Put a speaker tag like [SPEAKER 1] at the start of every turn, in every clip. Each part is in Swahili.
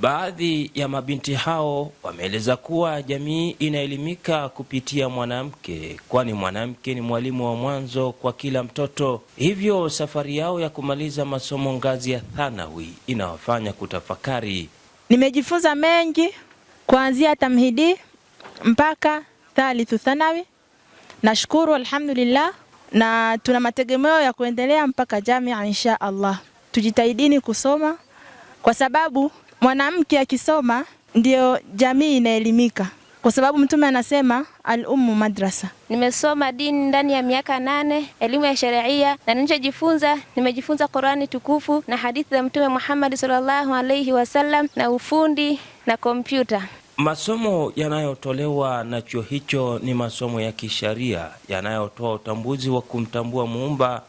[SPEAKER 1] Baadhi ya mabinti hao wameeleza kuwa jamii inaelimika kupitia mwanamke, kwani mwanamke ni mwalimu wa mwanzo kwa kila mtoto. Hivyo safari yao ya kumaliza masomo ngazi ya thanawi inawafanya kutafakari.
[SPEAKER 2] Nimejifunza mengi kuanzia tamhidi mpaka thalithu thanawi. Nashukuru alhamdulillah, na tuna mategemeo ya kuendelea mpaka jamia insha Allah. Tujitahidini kusoma kwa sababu mwanamke akisoma ndio jamii inaelimika, kwa sababu Mtume anasema al-ummu madrasa.
[SPEAKER 3] Nimesoma dini ndani ya miaka 8, elimu ya sharia, na nimejifunza Qur'ani tukufu na hadithi za Mtume Muhammad sallallahu alayhi wasallam na ufundi na kompyuta.
[SPEAKER 1] Masomo yanayotolewa na chuo hicho ni masomo ya kisharia yanayotoa utambuzi wa kumtambua Muumba,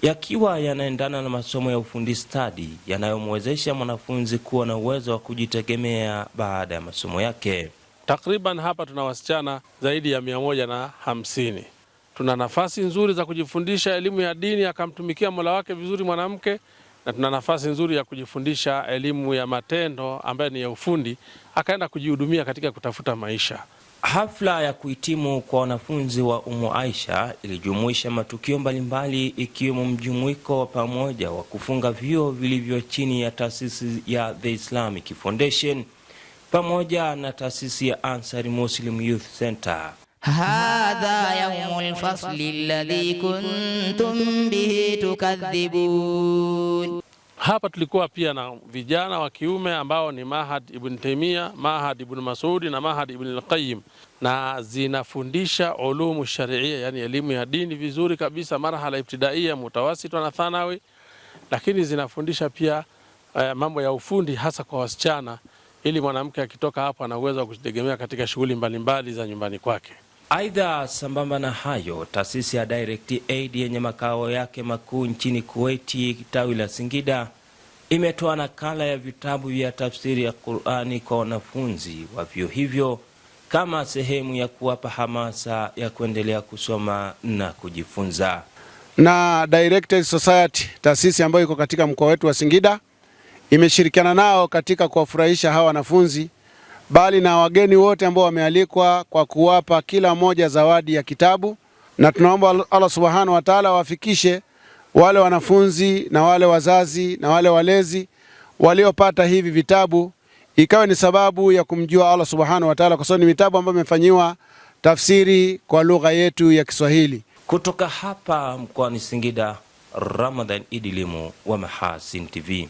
[SPEAKER 1] yakiwa yanaendana na masomo ya ufundi stadi yanayomwezesha mwanafunzi kuwa na uwezo wa kujitegemea baada ya masomo yake.
[SPEAKER 4] Takriban hapa tuna wasichana zaidi ya 150. Tuna nafasi nzuri za kujifundisha elimu ya dini akamtumikia Mola wake vizuri mwanamke, na tuna nafasi nzuri ya kujifundisha elimu ya matendo ambayo ni ya ufundi, akaenda kujihudumia katika kutafuta maisha.
[SPEAKER 1] Hafla ya kuhitimu kwa wanafunzi wa Umu Aisha ilijumuisha matukio mbalimbali, ikiwemo mjumuiko wa pamoja wa kufunga vyuo vilivyo chini ya taasisi ya The Islamic Foundation pamoja na taasisi ya Ansari Muslim Youth Center.
[SPEAKER 5] Hadha yawmul fasli alladhi kuntum bihi tukadhibun.
[SPEAKER 4] Hapa tulikuwa pia na vijana wa kiume ambao ni Mahad Ibn Taymiyah, Mahad Ibn Masudi na Mahad Ibn al-Qayyim, na zinafundisha ulumu sharia, yani elimu ya dini vizuri kabisa, marhala ibtidaiya, mutawasit na thanawi, lakini zinafundisha pia mambo ya ufundi hasa kwa wasichana, ili mwanamke akitoka hapa ana uwezo wa kujitegemea katika shughuli mbalimbali za nyumbani kwake.
[SPEAKER 1] Aidha, sambamba na hayo, taasisi ya Direct Aid yenye makao yake makuu nchini Kuwait tawi la Singida imetoa nakala ya vitabu vya tafsiri ya Qur'ani kwa wanafunzi wa vyuo hivyo kama sehemu ya kuwapa hamasa ya kuendelea kusoma na kujifunza.
[SPEAKER 6] Na Direct Aid Society, taasisi ambayo iko katika mkoa wetu wa Singida, imeshirikiana nao katika kuwafurahisha hawa wanafunzi, bali na wageni wote ambao wamealikwa, kwa kuwapa kila mmoja zawadi ya kitabu. Na tunaomba Allah Subhanahu wa Ta'ala wafikishe wale wanafunzi na wale wazazi na wale walezi waliopata hivi vitabu, ikawa ni sababu ya kumjua Allah Subhanahu wa Ta'ala, kwa sababu ni vitabu ambavyo vimefanyiwa tafsiri kwa lugha yetu ya Kiswahili.
[SPEAKER 1] Kutoka hapa mkoani Singida, Ramadhan Idilimu wa Mahasin TV.